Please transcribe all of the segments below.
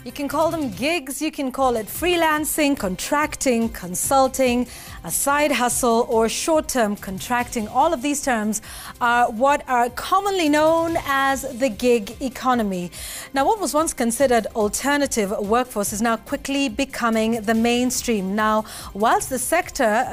You can call them gigs, you can call it freelancing, contracting, consulting, a side hustle, or short-term contracting. All of these terms are what are commonly known as the gig economy. Now, what was once considered alternative workforce is now quickly becoming the mainstream. Now, whilst the sector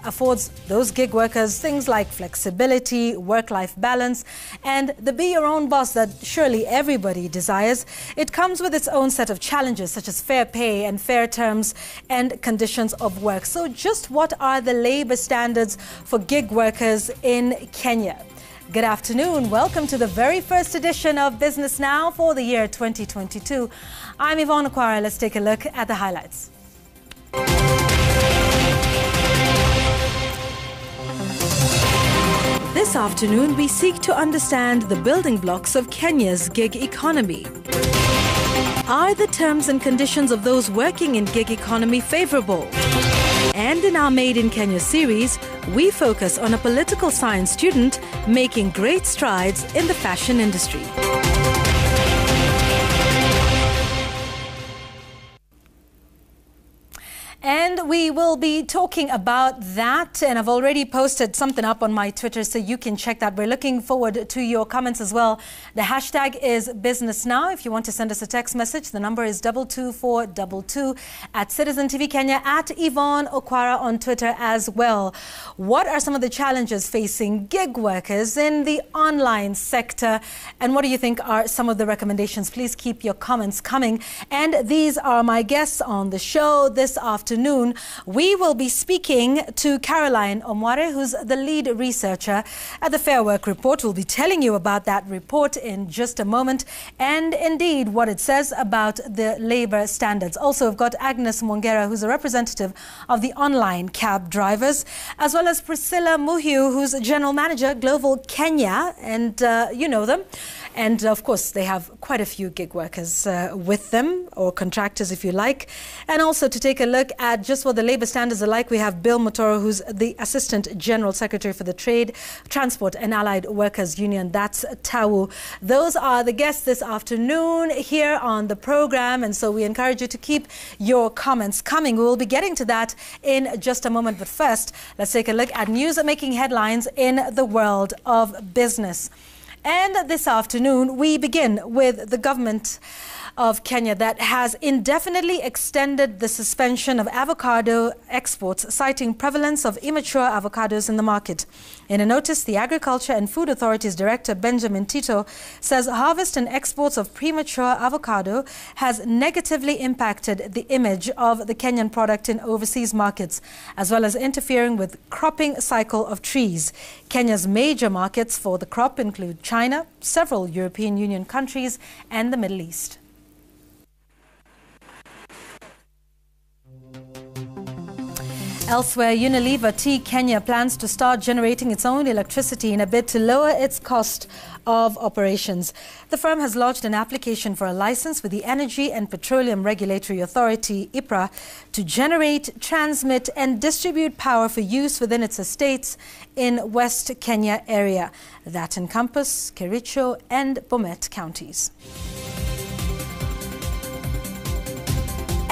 affords those gig workers things like flexibility, work-life balance, and the be your own boss that surely everybody desires, it comes with its own set of challenges such as fair pay and fair terms and conditions of work. So just what are the labor standards for gig workers in Kenya? Good afternoon. Welcome to the very first edition of Business Now for the year 2022. I'm Yvonne Okwara. Let's take a look at the highlights. This afternoon, we seek to understand the building blocks of Kenya's gig economy. Are the terms and conditions of those working in gig economy favorable? And in our Made in Kenya series, we focus on a political science student making great strides in the fashion industry. And we will be talking about that, and I've already posted something up on my Twitter, so you can check that. We're looking forward to your comments as well. The hashtag is Business Now. If you want to send us a text message, the number is 22422 at Citizen TV Kenya, at Yvonne Okwara on Twitter as well. What are some of the challenges facing gig workers in the online sector, and what do you think are some of the recommendations? Please keep your comments coming. And these are my guests on the show this afternoon. We will be speaking to Caroline Omware, who's the lead researcher at the Fair Work Report. We'll be telling you about that report in just a moment, and indeed what it says about the labor standards. Also, we've got Agnes Mwongera, who's a representative of the online cab drivers, as well as Priscilla Muhiu, who's a general manager, Global Kenya, and you know them. And of course, they have quite a few gig workers with them, or contractors if you like. And also to take a look at just what the labor standards are like, we have Bill Mutoro, who's the Assistant General Secretary for the Trade, Transport and Allied Workers Union. That's TAWU. Those are the guests this afternoon here on the program. And so we encourage you to keep your comments coming. We will be getting to that in just a moment. But first, let's take a look at news making headlines in the world of business. And this afternoon, we begin with the government of Kenya that has indefinitely extended the suspension of avocado exports, citing prevalence of immature avocados in the market. In a notice, the Agriculture and Food Authority's Director, Benjamin Tito, says harvest and exports of premature avocado has negatively impacted the image of the Kenyan product in overseas markets, as well as interfering with cropping cycle of trees. Kenya's major markets for the crop include China, several European Union countries, and the Middle East. Elsewhere, Unilever Tea Kenya plans to start generating its own electricity in a bid to lower its cost of operations. The firm has lodged an application for a license with the Energy and Petroleum Regulatory Authority, IPRA, to generate, transmit and distribute power for use within its estates in West Kenya area. That encompass Kericho and Bomet counties.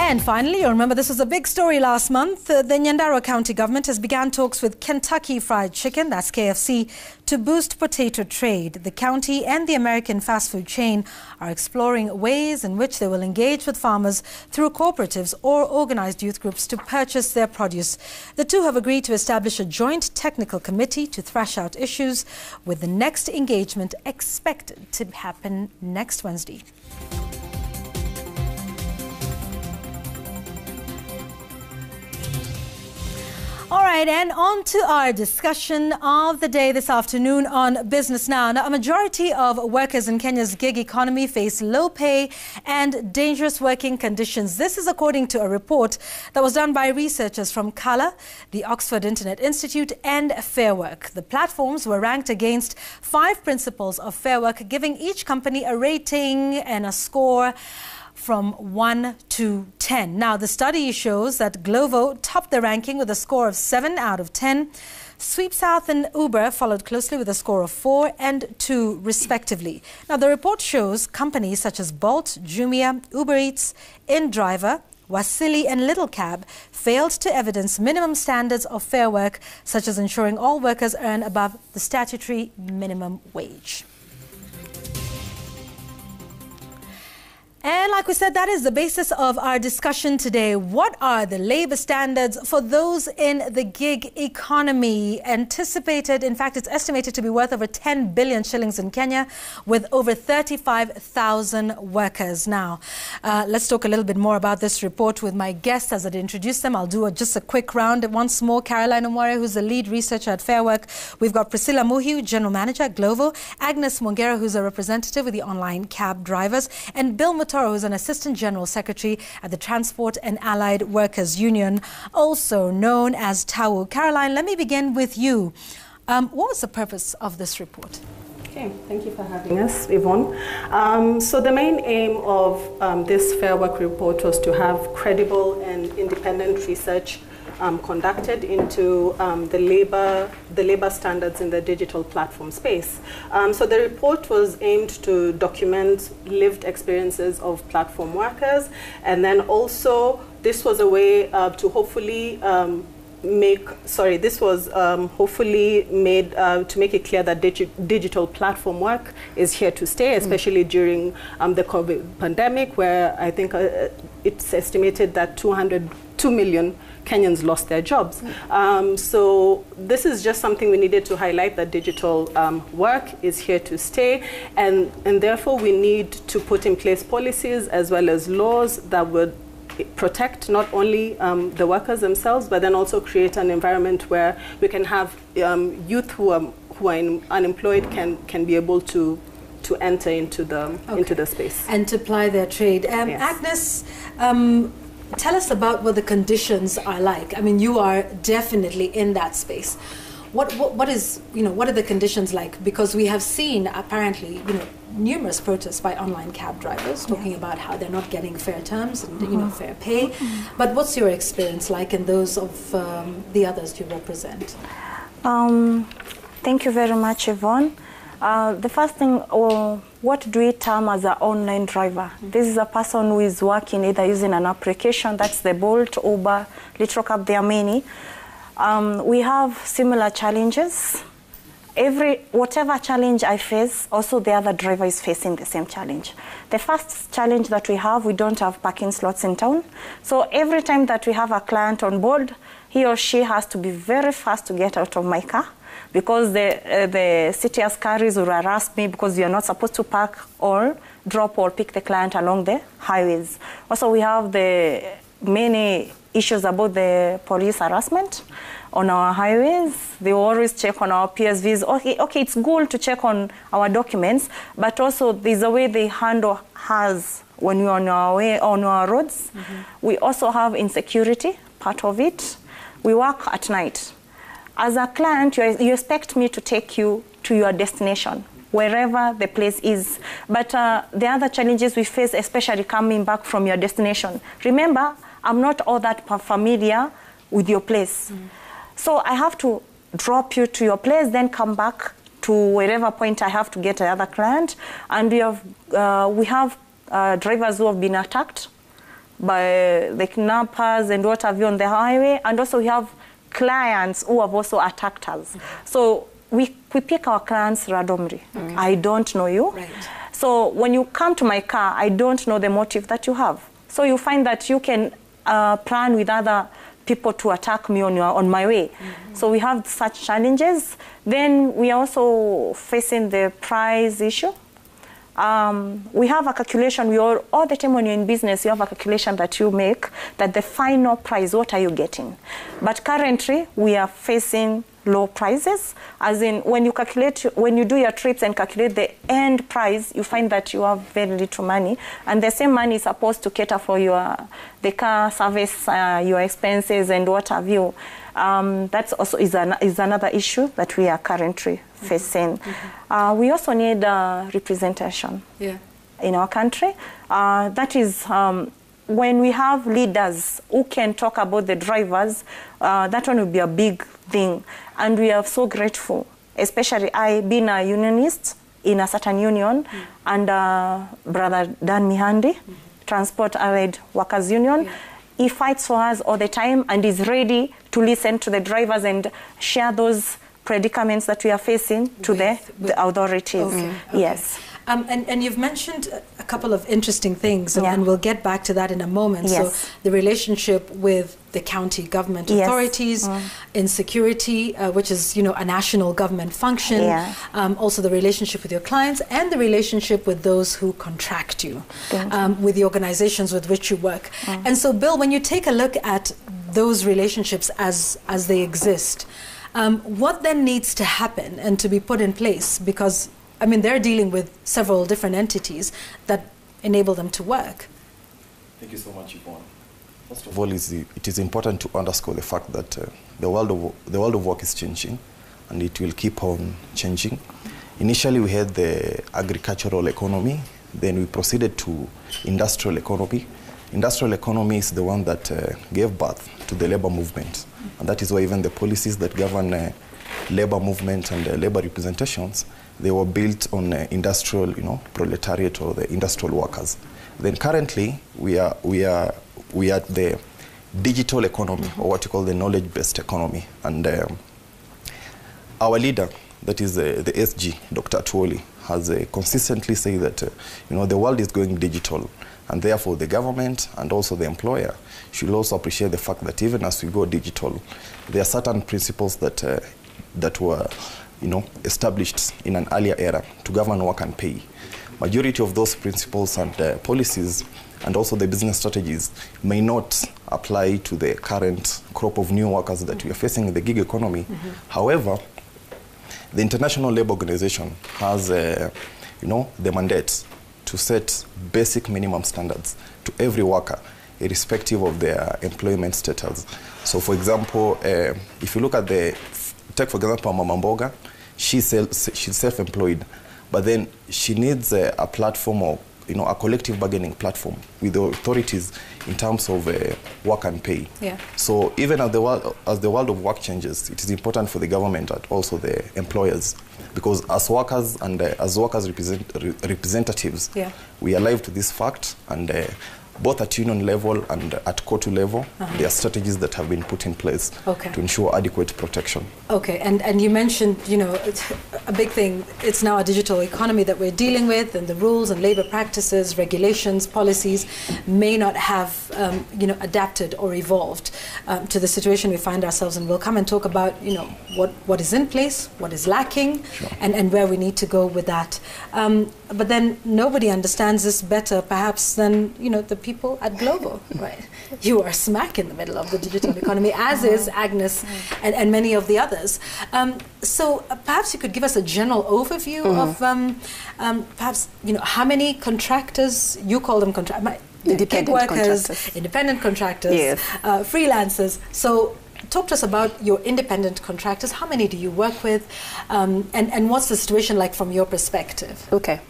And finally, you remember this was a big story last month. The Nyandarua County government has begun talks with Kentucky Fried Chicken, that's KFC, to boost potato trade. The county and the American fast food chain are exploring ways in which they will engage with farmers through cooperatives or organized youth groups to purchase their produce. The two have agreed to establish a joint technical committee to thrash out issues, with the next engagement expected to happen next Wednesday. All right, and on to our discussion of the day this afternoon on Business Now. Now, a majority of workers in Kenya's gig economy face low pay and dangerous working conditions. This is according to a report that was done by researchers from Kala, the Oxford Internet Institute, and Fair Work. The platforms were ranked against 5 principles of Fair Work, giving each company a rating and a score from 1 to 10. Now, the study shows that Glovo topped the ranking with a score of 7 out of 10. Sweep South and Uber followed closely with a score of 4 and 2 respectively. Now, the report shows companies such as Bolt, Jumia, Uber Eats, InDriver, Wasili and Little Cab failed to evidence minimum standards of fair work, such as ensuring all workers earn above the statutory minimum wage. And like we said, that is the basis of our discussion today. What are the labor standards for those in the gig economy? Anticipated, in fact, it's estimated to be worth over 10 billion shillings in Kenya, with over 35,000 workers. Now, let's talk a little bit more about this report with my guests as I introduce them. I'll do just a quick round once more. Caroline Omware, who's the lead researcher at Fair Work. We've got Priscilla Muhiu, general manager at Glovo. Agnes Mongera, who's a representative with the online cab drivers. And Bill Mutoro, who's an assistant general secretary at the Transport and Allied Workers Union, also known as TAWU. Caroline, let me begin with you. What was the purpose of this report? Okay, thank you for having us, Yvonne. So the main aim of this Fair Work report was to have credible and independent research conducted into the labor standards in the digital platform space. So the report was aimed to document lived experiences of platform workers, and then also this was a way to hopefully hopefully made to make it clear that digital platform work is here to stay, especially during the COVID pandemic, where I think it's estimated that 2 million Kenyans lost their jobs. So this is just something we needed to highlight, that digital work is here to stay, and therefore we need to put in place policies as well as laws that would protect not only the workers themselves, but then also create an environment where we can have youth who are unemployed can be able to enter into the space and to ply their trade. Yes. Agnes, tell us about what the conditions are like. I mean, you are definitely in that space. What are the conditions like? Because we have seen apparently, numerous protests by online cab drivers talking about how they're not getting fair terms and fair pay. But what's your experience like and those of the others you represent? Thank you very much, Yvonne. The first thing, what do we term as an online driver? This is a person who is working either using an application, that's the Bolt, Uber, Little Cab, there are many. We have similar challenges. Whatever challenge I face, also the other driver is facing the same challenge. The first challenge that we have, we don't have parking slots in town. So every time that we have a client on board, he or she has to be very fast to get out of my car, because the city askaris will harass me because you're not supposed to park or drop or pick the client along the highways. Also, we have the many issues about the police harassment on our highways. They always check on our PSVs. Okay, it's good to check on our documents, but also there's a way they handle us when we're on our way on our roads. We also have insecurity, part of it. We work at night. As a client, you expect me to take you to your destination, wherever the place is. But the other challenges we face, especially coming back from your destination. Remember, I'm not all that familiar with your place. So I have to drop you to your place, then come back to wherever point I have to get another client. And we have drivers who have been attacked by the kidnappers and what have you on the highway. And also we have clients who have also attacked us. So we pick our clients randomly. I don't know you. Right. So when you come to my car, I don't know the motive that you have. So you find that you can plan with other people to attack me on my way. So we have such challenges. Then we are also facing the price issue. We have a calculation. All the time when you're in business, you have a calculation that you make, that the final price, what are you getting? But currently, we are facing low prices, as in when you do your trips and calculate the end price, you find that you have very little money, and the same money is supposed to cater for the car service, your expenses and what have you. That's also is another issue that we are currently facing. We also need representation in our country. That is when we have leaders who can talk about the drivers, that one will be a big thing. And we are so grateful, especially I being a unionist in a certain union, and Brother Dan Mihandi, Transport Allied Workers Union. He fights for us all the time and is ready to listen to the drivers and share those predicaments that we are facing to the authorities. Okay. Yes. And you've mentioned a couple of interesting things, and we'll get back to that in a moment. Yes. So the relationship with the county government authorities, insecurity, which is, you know, a national government function, also the relationship with your clients, and the relationship with those who contract you, with the organizations with which you work. And so, Bill, when you take a look at those relationships as they exist, what then needs to happen and to be put in place? Because I mean, they're dealing with several different entities that enable them to work. Thank you so much, Yvonne. First of all, it is important to underscore the fact that the world of work is changing, and it will keep on changing. Initially, we had the agricultural economy, then we proceeded to industrial economy. Industrial economy is the one that gave birth to the labor movement, and that is why even the policies that govern labor movement and labor representations, they were built on industrial, proletariat or the industrial workers. Then currently, we are at the digital economy, or what you call the knowledge-based economy. And our leader, that is the SG, Dr. Atuoli, has consistently said that the world is going digital, and therefore the government and also the employer should also appreciate the fact that even as we go digital, there are certain principles that were established in an earlier era to govern work and pay. Majority of those principles and policies and also the business strategies may not apply to the current crop of new workers that we are facing in the gig economy. However, the International Labour Organization has the mandate to set basic minimum standards to every worker, irrespective of their employment status. So, for example, if you look at take for example Mama Mboga, she's self-employed, but then she needs a platform, or a collective bargaining platform with the authorities in terms of work and pay. So even as the world of work changes, it is important for the government and also the employers, because as workers and as workers representatives, we are alive to this fact, and both at union level and at COTU level, there are strategies that have been put in place to ensure adequate protection. Okay, and you mentioned, a big thing, it's now a digital economy that we're dealing with, and the rules and labor practices, regulations, policies may not have, adapted or evolved to the situation we find ourselves in. We'll come and talk about, what is in place, what is lacking, and where we need to go with that. But then nobody understands this better, perhaps, than, the people at Global, right? You are smack in the middle of the digital economy, as is Agnes and many of the others. So perhaps you could give us a general overview of perhaps, how many contractors, you call them independent workers, independent contractors, freelancers. So talk to us about your independent contractors. How many do you work with? And what's the situation like from your perspective? Okay.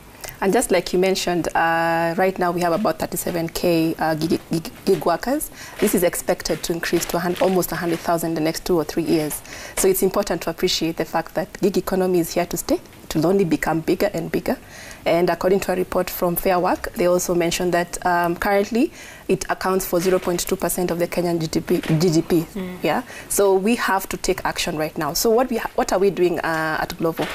And just like you mentioned, right now we have about 37K gig workers. This is expected to increase to almost 100,000 in the next 2 or 3 years. So it's important to appreciate the fact that gig economy is here to stay. It will only become bigger and bigger. And according to a report from Fair Work, they also mentioned that currently it accounts for 0.2% of the Kenyan GDP. So we have to take action right now. So what are we doing at Global?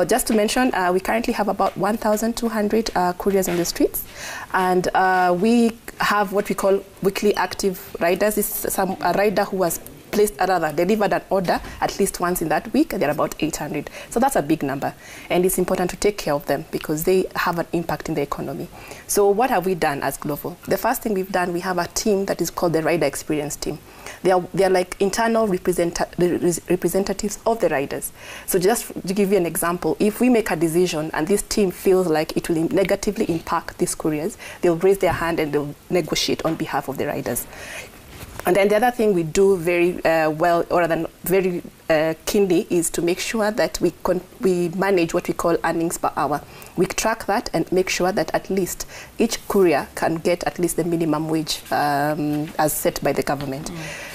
Just to mention, we currently have about 1,200 couriers on the streets, and we have what we call weekly active riders. This is a rider who has delivered an order at least once in that week, and they're about 800. So that's a big number, and it's important to take care of them because they have an impact in the economy. So what have we done as Global? The first thing we've done, we have a team that is called the Rider Experience Team. They are like internal representatives of the riders. So just to give you an example, if we make a decision and this team feels like it will negatively impact these couriers, they'll raise their hand and they'll negotiate on behalf of the riders. And then the other thing we do very well, or rather very keenly, is to make sure that we manage what we call earnings per hour. We track that and make sure that at least each courier can get at least the minimum wage as set by the government.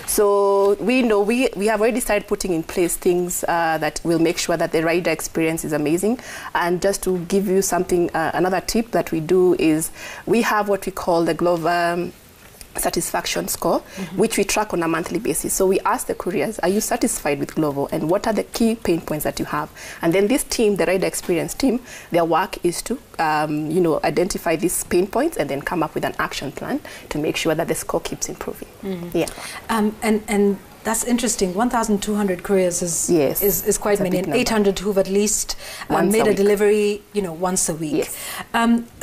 So we know we have already started putting in place things that will make sure that the rider experience is amazing. And just to give you something, another tip that we do is we have what we call the Glover satisfaction score, which we track on a monthly basis. So we ask the couriers, are you satisfied with Glovo, and what are the key pain points that you have? And then this team, the rider experience team, their work is to identify these pain points and then come up with an action plan to make sure that the score keeps improving. Yeah. And that's interesting. 1,200 couriers is quite many, and 800 who've at least made a delivery, once a week. Yes.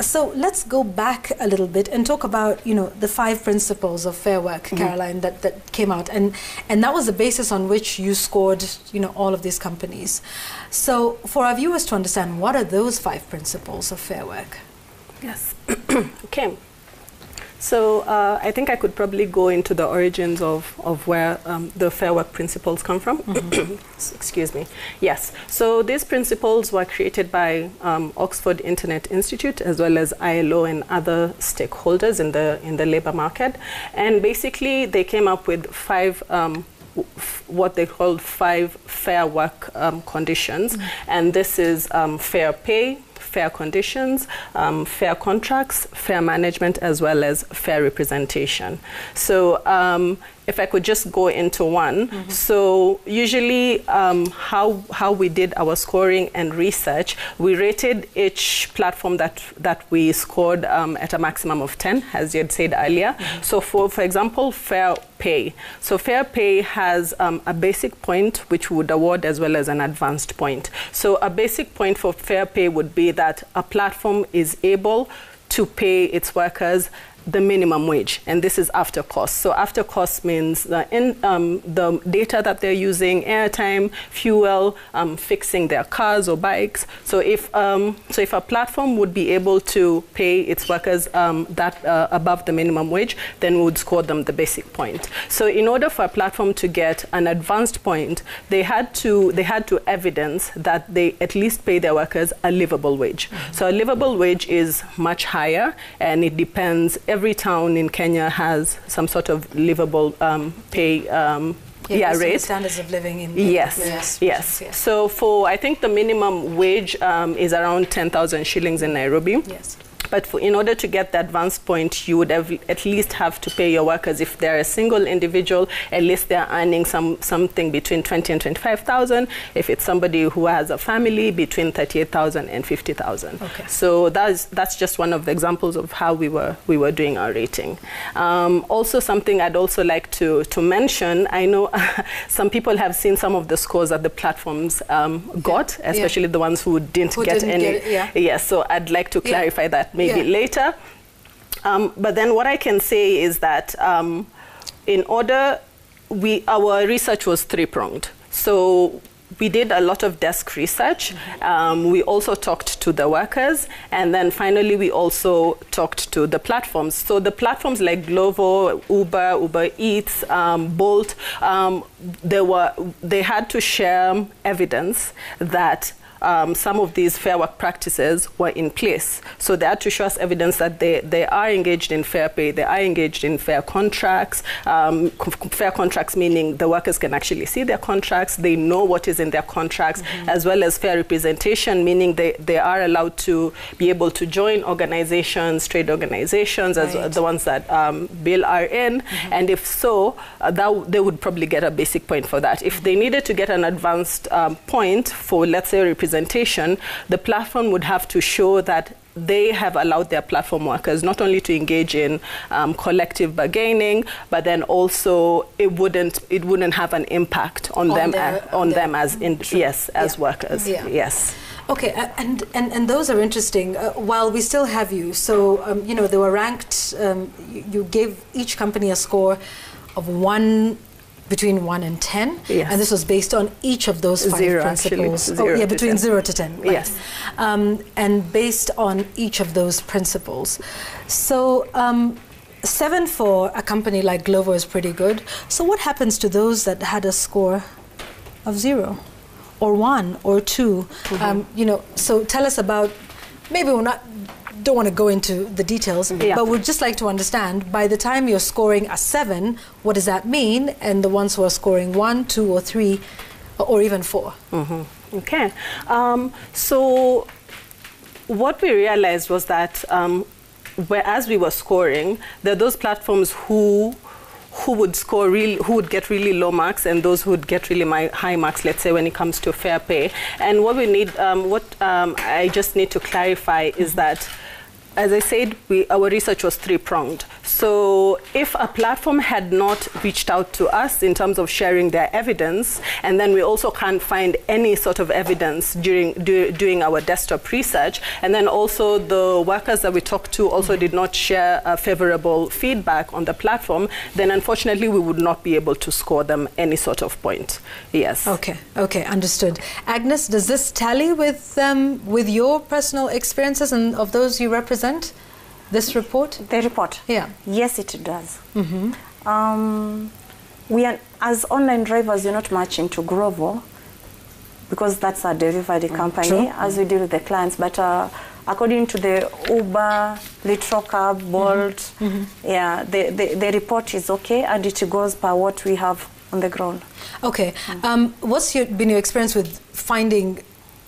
So let's go back a little bit and talk about, the 5 principles of fair work, Caroline, that came out, and that was the basis on which you scored, all of these companies. So for our viewers to understand, what are those 5 principles of fair work? Yes. Okay. So I think I could probably go into the origins of where the fair work principles come from. Excuse me. Yes. So these principles were created by Oxford Internet Institute, as well as ILO and other stakeholders in the labor market. And basically they came up with 5 what they called 5 fair work conditions. And this is fair pay, fair conditions, fair contracts, fair management, as well as fair representation. So if I could just go into one. So usually how we did our scoring and research, we rated each platform that we scored at a maximum of 10, as you had said earlier. So for example, fair pay. So fair pay has a basic point which we would award, as well as an advanced point. So a basic point for fair pay would be that a platform is able to pay its workers the minimum wage, and this is after cost. So after cost means the data that they're using, airtime, fuel, fixing their cars or bikes. So if a platform would be able to pay its workers that above the minimum wage, then we would score them the basic point. So in order for a platform to get an advanced point, they had to evidence that they at least pay their workers a livable wage. So a livable wage is much higher, and it depends. Every town in Kenya has some sort of livable pay rate. Standards of living in Yes. So I think the minimum wage is around 10,000 shillings in Nairobi. Yes. But in order to get the advanced point, you would at least have to pay your workers, if they're a single individual, at least they're earning something between 20 and 25,000. If it's somebody who has a family, between 38,000 and 50,000. Okay. So that's just one of the examples of how we were doing our rating. Also, something I'd also like to mention, I know some people have seen some of the scores that the platforms got, especially the ones who didn't get any. Yes, so I'd like to clarify that maybe later. But then what I can say is that our research was 3-pronged. So we did a lot of desk research. We also talked to the workers, and then finally we also talked to the platforms. So the platforms like Glovo, Uber Eats, Bolt, they had to share evidence that some of these fair work practices were in place. So they had to show us evidence that they are engaged in fair pay, they are engaged in fair contracts. Fair contracts meaning the workers can actually see their contracts, they know what is in their contracts, as well as fair representation, meaning they are allowed to be able to join organizations, trade organizations, as the ones that Bill are in. And if so, they would probably get a basic point for that. If they needed to get an advanced point for, let's say, representation, the platform would have to show that they have allowed their platform workers not only to engage in collective bargaining, but then also it wouldn't have an impact on them as workers. Yes. Okay, and those are interesting. While we still have you, so they were ranked. You gave each company a score of between 1 and 10, and this was based on each of those 5 principles. Between 0 to 10. Right. Yes, and based on each of those principles. So 7 for a company like Glovo is pretty good. So what happens to those that had a score of 0 or 1 or 2? You know, so tell us about, maybe don't want to go into the details, but we'd just like to understand, by the time you're scoring a 7, what does that mean? And the ones who are scoring 1, 2 or 3 or even 4. Okay. So what we realized was that as we were scoring, there are those platforms who would score who would get really low marks, and those who would get really high marks, let's say, when it comes to fair pay. And what we need, I just need to clarify is that, as I said, our research was 3-pronged. So if a platform had not reached out to us in terms of sharing their evidence, and then we also can't find any sort of evidence doing our desktop research, and then also the workers that we talked to also did not share favorable feedback on the platform, then unfortunately we would not be able to score them any sort of point. Yes. Okay, understood. Agnes, does this tally with your personal experiences and of those you represent? This report? The report? Yeah. Yes, it does. We are, as online drivers, you're not much into Glovo because that's a delivery company, as we deal with the clients. But according to the Uber, LitroCab, Bolt, yeah, the report is okay, and it goes by what we have on the ground. Okay. What's been your experience with finding,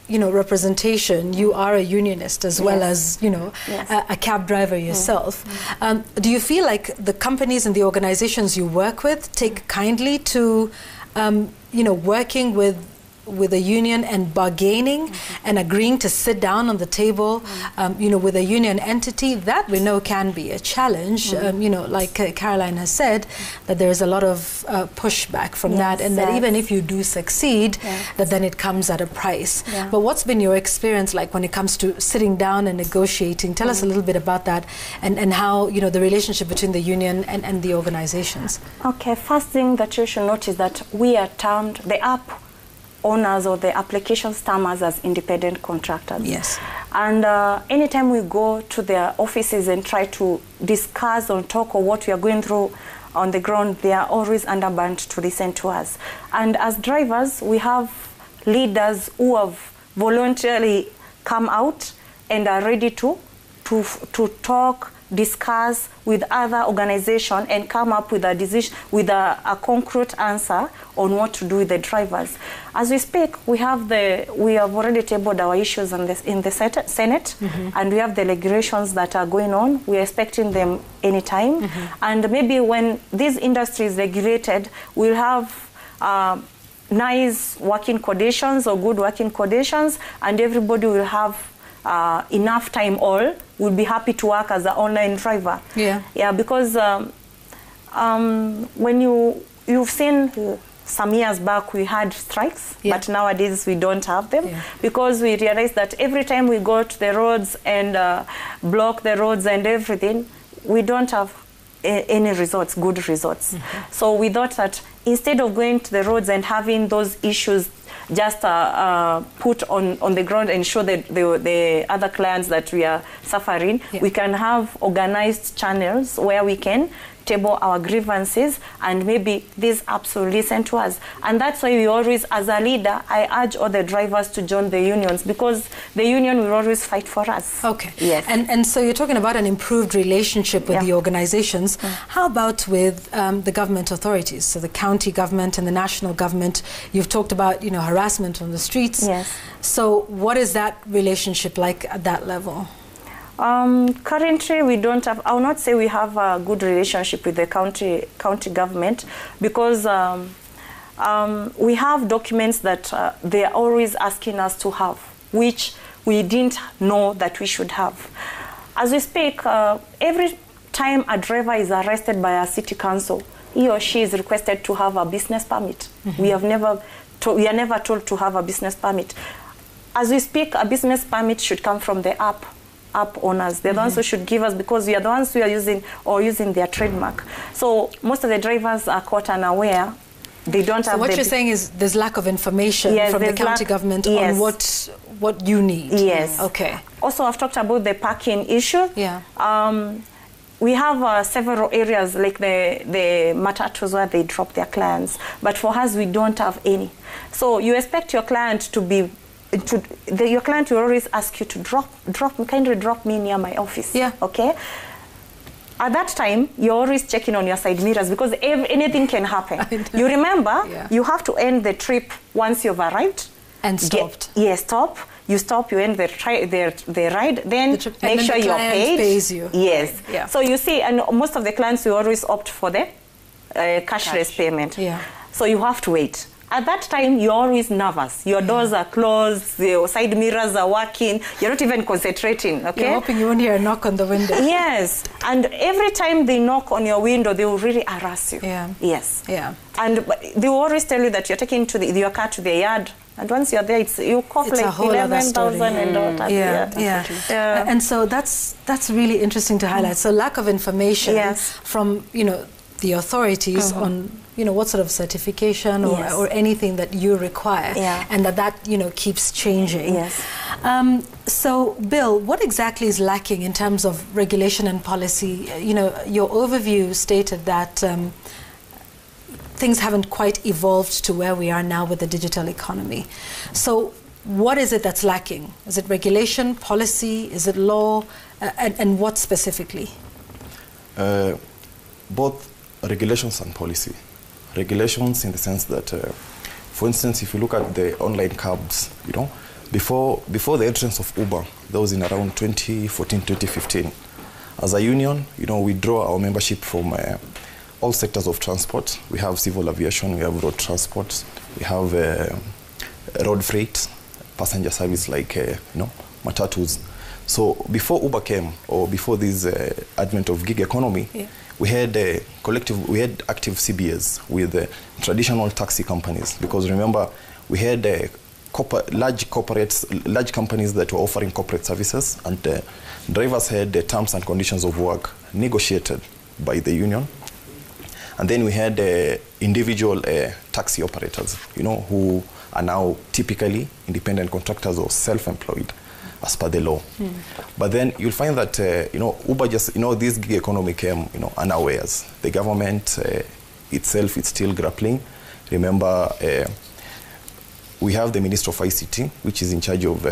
you know, representation? You are a unionist as well as, you know, a cab driver yourself. Do you feel like the companies and the organizations you work with take kindly to, you know, working with a union and bargaining and agreeing to sit down on the table, you know, with a union entity? That we know can be a challenge. You know, like Caroline has said, that there is a lot of pushback from that, and that even if you do succeed, that then it comes at a price. But what's been your experience like when it comes to sitting down and negotiating? Tell us a little bit about that, and how, you know, the relationship between the union and the organizations. Okay, first thing that you should notice that we are termed, the app owners or the applications term us as independent contractors. Yes. And anytime we go to their offices and try to discuss or talk or what we are going through on the ground, they are always underbound to listen to us. And as drivers, we have leaders who have voluntarily come out and are ready to talk, discuss with other organizations and come up with a decision, with a concrete answer on what to do with the drivers. As we speak, we have already tabled our issues in the Senate, and we have the regulations that are going on. We are expecting them anytime, and maybe when this industry is regulated, we'll have nice working conditions or good working conditions, and everybody will have enough time. All will be happy to work as an online driver. Yeah, because when you've seen some years back we had strikes, but nowadays we don't have them, because we realize that every time we go to the roads and block the roads and everything, we don't have any results, good results. So we thought that instead of going to the roads and having those issues just put on the ground and show the other clients that we are suffering, we can have organized channels where we can table our grievances, and maybe these apps will listen to us. And that's why we always, as a leader, I urge all the drivers to join the unions, because the union will always fight for us. Okay. Yes. And so you're talking about an improved relationship with the organizations. How about with the government authorities, so the county government and the national government? You've talked about, you know, harassment on the streets. Yes. So what is that relationship like at that level? Currently, we don't have, I will not say we have a good relationship with the county government, because we have documents that they are always asking us to have, which we didn't know that we should have. As we speak, every time a driver is arrested by a city council, he or she is requested to have a business permit. We are never told to have a business permit. As we speak, a business permit should come from the app owners. They're the ones who should give us, because we are the ones who are using their trademark. So most of the drivers are caught unaware. They don't have. So what you're saying is there's lack of information from the county government on what you need. Yes. Okay. Also, I've talked about the parking issue. Yeah. we have several areas like the matatus where they drop their clients, but for us we don't have any. So you expect your client to be, your client will always ask you to kindly drop me near my office. Yeah. Okay. At that time, you're always checking on your side mirrors because anything can happen. You remember, you have to end the trip once you've arrived. And stopped. Stop. You stop, you end the ride, then make sure you're paid. Pays you. Yes. Yeah. So you see, and most of the clients will always opt for the cashless payment. Yeah. So you have to wait. At that time, you're always nervous. Your doors are closed, your side mirrors are working, you're not even concentrating, okay? You're hoping you won't hear a knock on the window. Yes. And every time they knock on your window, they will really harass you. Yeah. Yes. Yeah. And they will always tell you that you're taking your car to the yard. And once you're there, you cost like 11,000 and all. Yeah. And so that's really interesting to highlight. So lack of information from, the authorities on, what sort of certification or anything that you require, and that keeps changing. Yes. So, Bill, what exactly is lacking in terms of regulation and policy? Your overview stated that things haven't quite evolved to where we are now with the digital economy. So what is it that's lacking? Is it regulation, policy, is it law, and what specifically? Both regulations and policy. Regulations in the sense that, for instance, if you look at the online cabs, before the entrance of Uber, that was in around 2014, 2015. As a union, we draw our membership from all sectors of transport. We have civil aviation, we have road transport, we have road freight, passenger service like matatus. So before Uber came, or before this advent of gig economy, we had active CBAs with traditional taxi companies, because remember we had large companies that were offering corporate services, and drivers had the terms and conditions of work negotiated by the union. And then we had individual taxi operators, who are now typically independent contractors or self-employed as per the law. But then you'll find that, Uber just, this gig economy came, unawares. The government itself is still grappling. Remember, we have the Minister of ICT, which is in charge of,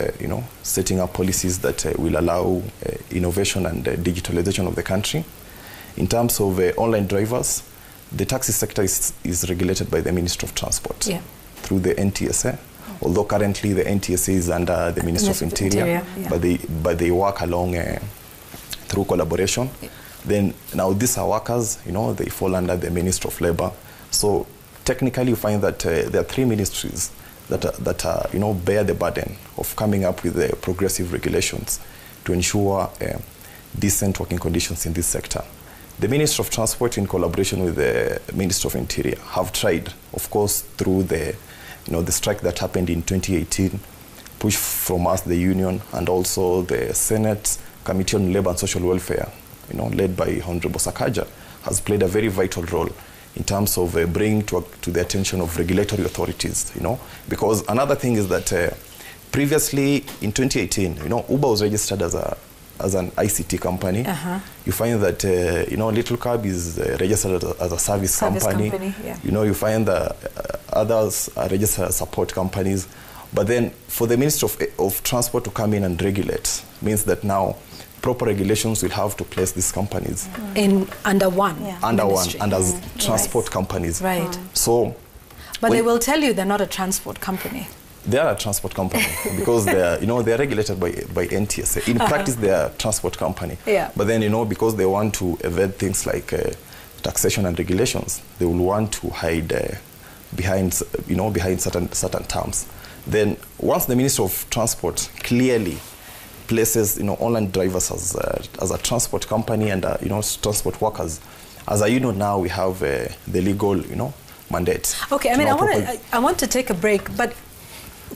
setting up policies that will allow innovation and digitalization of the country. In terms of online drivers, the taxi sector is regulated by the Ministry of Transport through the NTSA, although currently the NTSA is under the Ministry of Interior, but they work along through collaboration. Then now these are workers, they fall under the Ministry of Labour. So technically you find that there are three ministries that are, bear the burden of coming up with progressive regulations to ensure decent working conditions in this sector. The Ministry of Transport, in collaboration with the Ministry of Interior, have tried, of course, through the strike that happened in 2018, push from us, the union, and also the Senate Committee on Labour and Social Welfare, led by Honorable Sakaja, has played a very vital role in terms of bringing to the attention of regulatory authorities, because another thing is that previously in 2018, Uber was registered as an ICT company. You find that, Little Cab is registered as a service company. You find that others are registered as support companies. But then for the Ministry of Transport to come in and regulate means that now proper regulations will have to place these companies under one as transport companies. Right. So, but they will tell you they're not a transport company. They are a transport company because they are, they are regulated by NTSA. In practice, they are a transport company. But then, because they want to evade things like taxation and regulations, they will want to hide behind certain terms. Then, once the Ministry of Transport clearly places, online drivers as a transport company and transport workers, as a now we have the legal, mandate. Okay, I want to take a break, but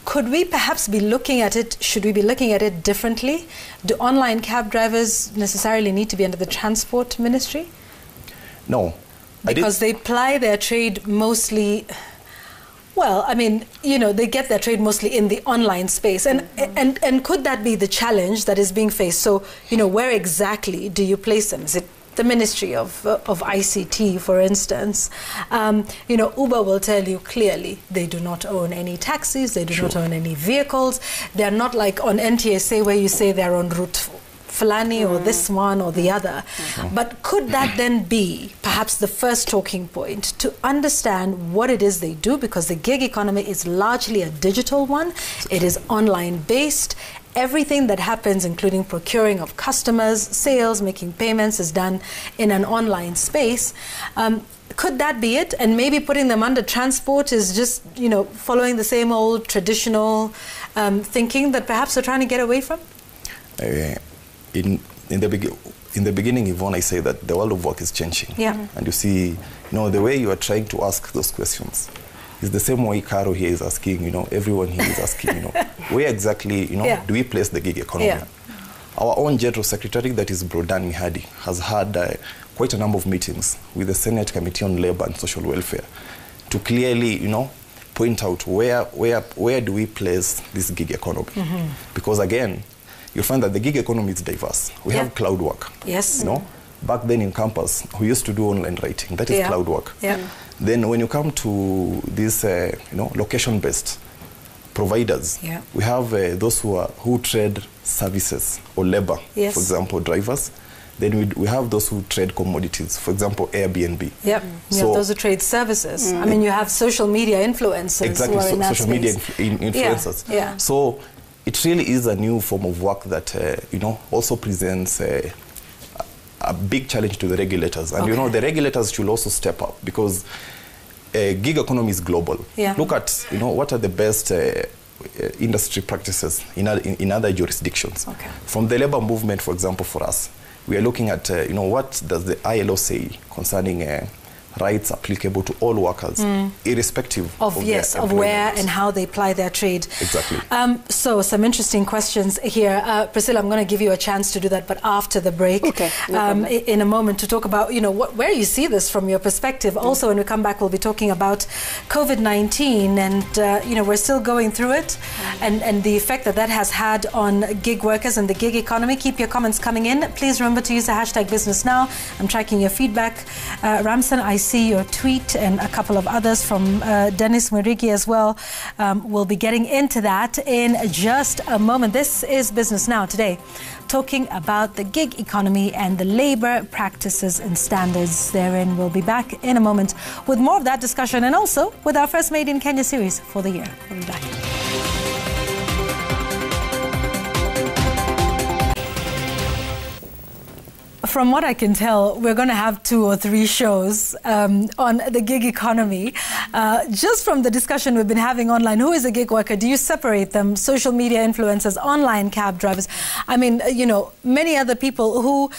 could we perhaps be looking at it, should we be looking at it differently? Do online cab drivers necessarily need to be under the Transport Ministry? No. Because they ply their trade mostly, they get their trade mostly in the online space. And could that be the challenge that is being faced? So, where exactly do you place them? Is it the Ministry of ICT, for instance, you know, Uber will tell you clearly they do not own any taxis, they do not own any vehicles. They're not like on NTSA where you say they're on route Fulani or this one or the other. But could that then be perhaps the first talking point to understand what it is they do? Because the gig economy is largely a digital one. It is online based. Everything that happens, including procuring of customers, sales, making payments, is done in an online space. Could that be it? And maybe putting them under transport is just, you know, following the same old traditional thinking that perhaps they're trying to get away from? In the beginning, Yvonne, I say that the world of work is changing. Yeah. And you see, you know, the way you are trying to ask those questions is the same way Caro here is asking, you know, everyone here is asking, you know, where exactly, you know, do we place the gig economy? Yeah. Our own General Secretary, that is Brodan Mihadi, has had quite a number of meetings with the Senate Committee on Labor and Social Welfare to clearly, you know, point out where do we place this gig economy? Because again, you'll find that the gig economy is diverse. We have cloud work. Yes. You know, back then in campus, we used to do online writing. That is cloud work. Yeah. Then when you come to these, you know, location-based providers, we have those who trade services or labor. Yes. For example, drivers. Then we have those who trade commodities. For example, Airbnb. Yep. So those who trade services. I mean, you have social media influencers. Exactly. Who are in that social media space. influencers. Yeah. So it really is a new form of work that, you know, also presents a big challenge to the regulators. And, you know, the regulators should also step up because gig economy is global. Yeah. Look at, you know, what are the best industry practices in other jurisdictions. Okay. From the labor movement, for example, for us, we are looking at, you know, what does the ILO say concerning rights applicable to all workers, irrespective of where and how they ply their trade. Exactly. So some interesting questions here. Priscilla, I'm going to give you a chance to do that, but after the break, okay, no in a moment, to talk about, you know, where you see this from your perspective. Also, when we come back, we'll be talking about COVID-19, and you know, we're still going through it, and the effect that has had on gig workers and the gig economy. Keep your comments coming in. Please remember to use the hashtag BusinessNow. I'm tracking your feedback. Ramson, I see your tweet and a couple of others from Dennis Murigi as well. We'll be getting into that in just a moment. This is Business Now today, talking about the gig economy and the labor practices and standards therein. We'll be back in a moment with more of that discussion and also with our first Made in Kenya series for the year. We'll be back. From what I can tell, we're going to have 2 or 3 shows on the gig economy. Just from the discussion we've been having online, who is a gig worker? Do you separate them? Social media influencers, online cab drivers. I mean, you know, many other people who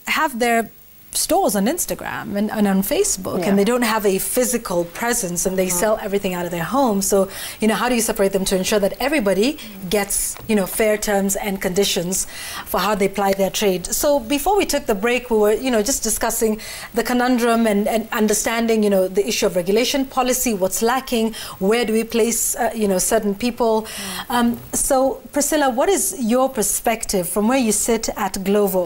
have their stores on Instagram and on Facebook, and they don't have a physical presence, and they sell everything out of their home. So, you know, how do you separate them to ensure that everybody gets, you know, fair terms and conditions for how they ply their trade? So before we took the break, we were, you know, just discussing the conundrum and understanding, you know, the issue of regulation, policy, what's lacking, where do we place, you know, certain people. So Priscilla, what is your perspective from where you sit at Glovo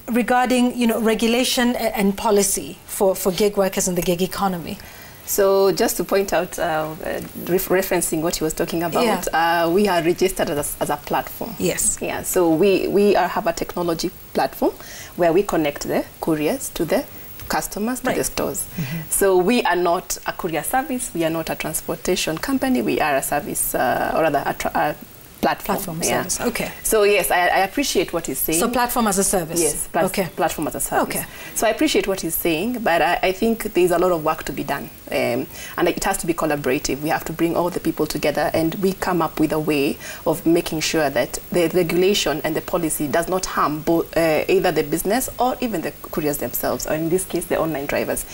regarding, you know, regulation and policy for gig workers in the gig economy? So just to point out, referencing what he was talking about, we are registered as a platform. Yes. Yeah, so we have a technology platform where we connect the couriers to the customers, to the stores. So we are not a courier service, we are not a transportation company, we are a service, or rather a platform service. Okay. So yes, I appreciate what he's saying. So platform as a service. Yes, platform as a service. Okay. So I appreciate what he's saying, but I think there's a lot of work to be done, and it has to be collaborative. We have to bring all the people together, and we come up with a way of making sure that the regulation and the policy does not harm both either the business or even the couriers themselves, or in this case, the online drivers.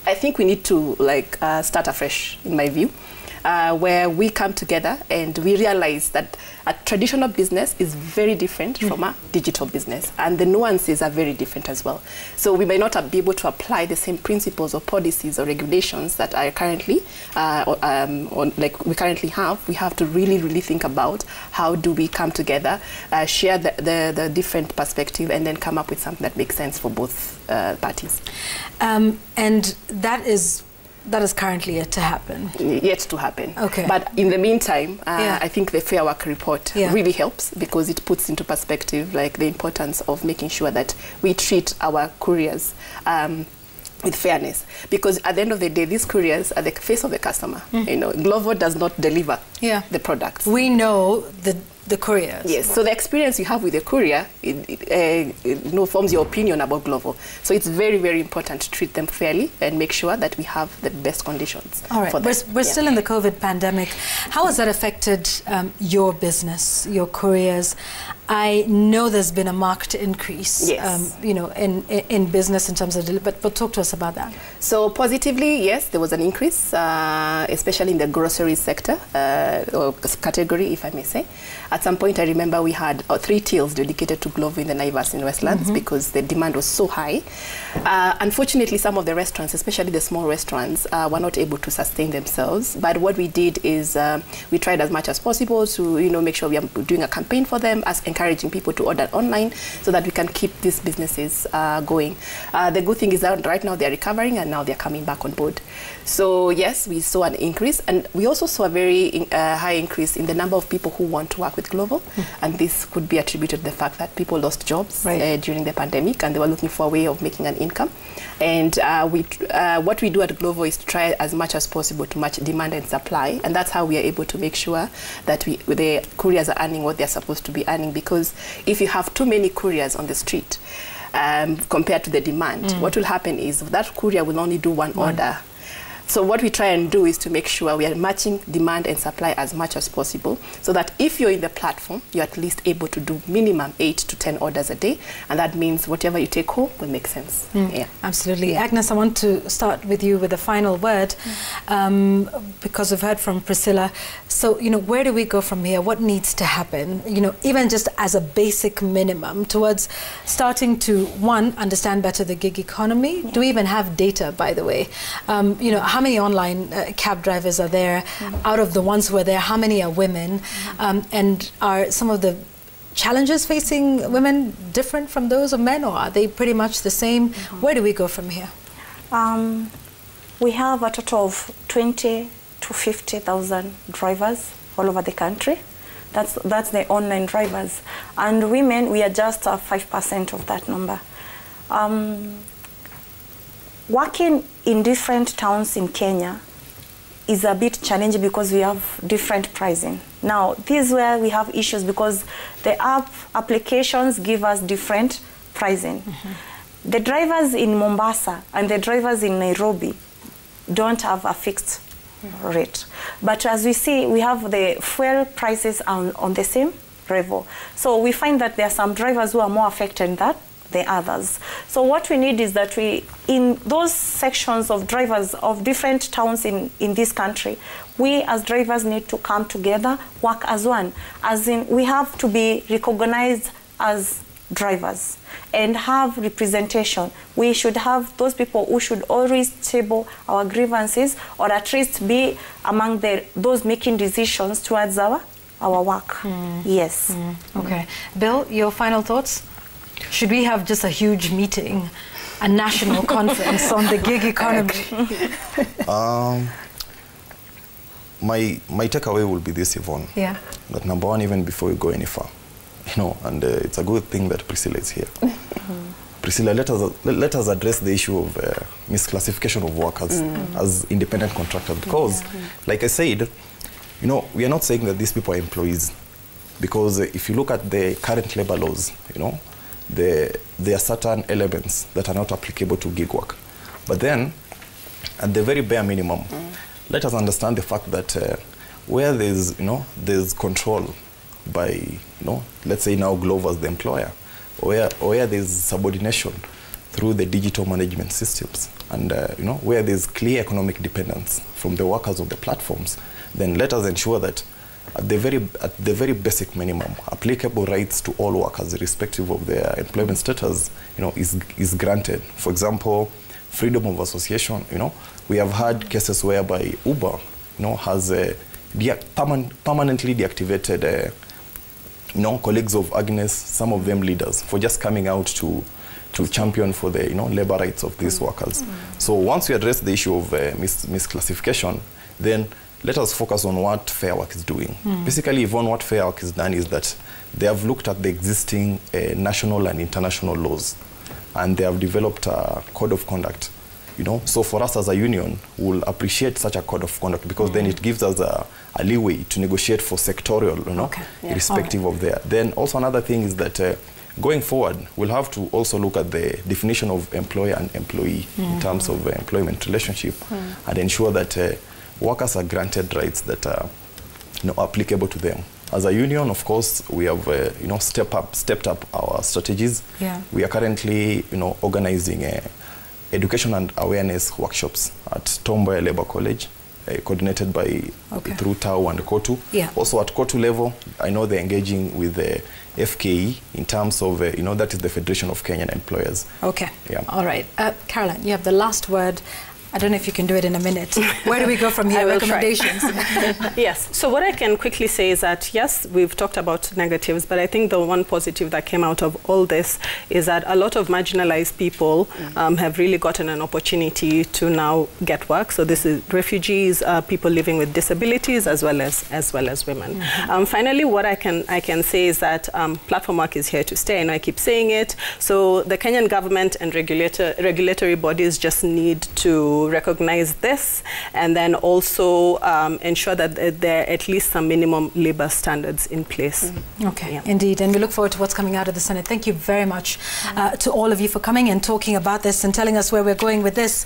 I think we need to start afresh, in my view. where we come together and we realize that a traditional business is very different from a digital business, and the nuances are very different as well. So we may not be able to apply the same principles or policies or regulations that are currently, like we currently have. We have to really think about how do we come together, share the different perspective, and then come up with something that makes sense for both parties. And that is currently yet to happen. Yet to happen. Okay. But in the meantime, I think the Fair Work report really helps, because it puts into perspective like the importance of making sure that we treat our couriers with fairness, because at the end of the day, these couriers are the face of the customer. You know, Glovo does not deliver the products. We know the couriers. Yes, so the experience you have with the courier, it forms your opinion about Glovo. So it's very important to treat them fairly and make sure that we have the best conditions. All right, for them. we're still in the COVID pandemic. How has that affected your business, your couriers? I know there's been a marked increase, you know, in business in terms of, but talk to us about that. So positively, yes, there was an increase, especially in the grocery sector or category, if I may say. At some point, I remember we had 3 tills dedicated to Glovo in the Naivas in Westlands because the demand was so high. Unfortunately, some of the restaurants, especially the small restaurants, were not able to sustain themselves. But what we did is we tried as much as possible to, you know, make sure we are doing a campaign for them, as encouraging people to order online so that we can keep these businesses going. The good thing is that right now they're recovering and now they're coming back on board. So yes, we saw an increase, and we also saw a very high increase in the number of people who want to work with Glovo, and this could be attributed to the fact that people lost jobs during the pandemic, and they were looking for a way of making an income. And what we do at Glovo is to try as much as possible to match demand and supply, and that's how we are able to make sure that the couriers are earning what they're supposed to be earning. Because if you have too many couriers on the street compared to the demand, what will happen is that courier will only do one order. So what we try and do is to make sure we are matching demand and supply as much as possible, so that if you're in the platform, you're at least able to do minimum 8 to 10 orders a day, and that means whatever you take home will make sense. Absolutely. Agnes, I want to start with you with a final word, because we've heard from Priscilla. So, you know, where do we go from here? What needs to happen? You know, even just as a basic minimum towards starting to, one, understand better the gig economy. Do we even have data, by the way? You know, how many online cab drivers are there? Out of the ones who are there, how many are women? And are some of the challenges facing women different from those of men, or are they pretty much the same? Where do we go from here? We have a total of 20 to 50,000 drivers all over the country. That's the online drivers. And women, we are just 5% of that number. Working in different towns in Kenya is a bit challenging because we have different pricing. Now, this is where we have issues because the applications give us different pricing. The drivers in Mombasa and the drivers in Nairobi don't have a fixed rate. But as we see, we have the fuel prices on the same level. So we find that there are some drivers who are more affected than the others. So what we need is that in those sections of drivers of different towns in this country, we as drivers need to come together, work as one. As in, we have to be recognized as drivers and have representation. We should have those people who should always table our grievances, or at least be among those making decisions towards our work. Yes. Okay. Bill, your final thoughts? Should we have just a huge meeting, a national conference on the gig economy? My takeaway will be this, Yvonne. That number one, even before we go any far, you know, and it's a good thing that Priscilla is here. Priscilla, let us address the issue of misclassification of workers as independent contractors, because, like I said, you know, we are not saying that these people are employees, because if you look at the current labor laws, you know, there are certain elements that are not applicable to gig work. But then, at the very bare minimum, let us understand the fact that where there's, you know, there's control by, you know, let's say now Glovo as the employer, or where there's subordination, through the digital management systems. And where there's clear economic dependence from the workers of the platforms, then let us ensure that at the very basic minimum, applicable rights to all workers, irrespective of their employment status, is granted. For example, freedom of association. We have had cases whereby Uber, has permanently deactivated, colleagues of Agnes, some of them leaders, for just coming out to champion for the labor rights of these workers. So once we address the issue of misclassification, then let us focus on what Fair Work is doing. Basically, Yvonne, what Fair Work has done is that they have looked at the existing national and international laws, and they have developed a code of conduct. So for us as a union, we'll appreciate such a code of conduct, because then it gives us a leeway to negotiate for sectorial, irrespective of there. Then also another thing is that going forward, we'll have to also look at the definition of employer and employee in terms of employment relationship, and ensure that workers are granted rights that are applicable to them. As a union, of course, we have stepped up our strategies. We are currently organizing education and awareness workshops at Tom Mboya Labour College, coordinated by through TAU and KOTU. Also at KOTU level, I know they're engaging with the FKE in terms of, that is the Federation of Kenyan Employers. All right. Caroline, you have the last word. I don't know if you can do it in a minute. Where do we go from here? Recommendations? Yes. So what I can quickly say is that, yes, we've talked about negatives, but I think the one positive that came out of all this is that a lot of marginalized people have really gotten an opportunity to now get work. So this is refugees, people living with disabilities, as well as women. Finally, what I can say is that platform work is here to stay, and I keep saying it. So the Kenyan government and regulatory bodies just need to recognize this, and then also ensure that there are at least some minimum labor standards in place. Indeed, and we look forward to what's coming out of the Senate. Thank you very much to all of you for coming and talking about this and telling us where we're going with this.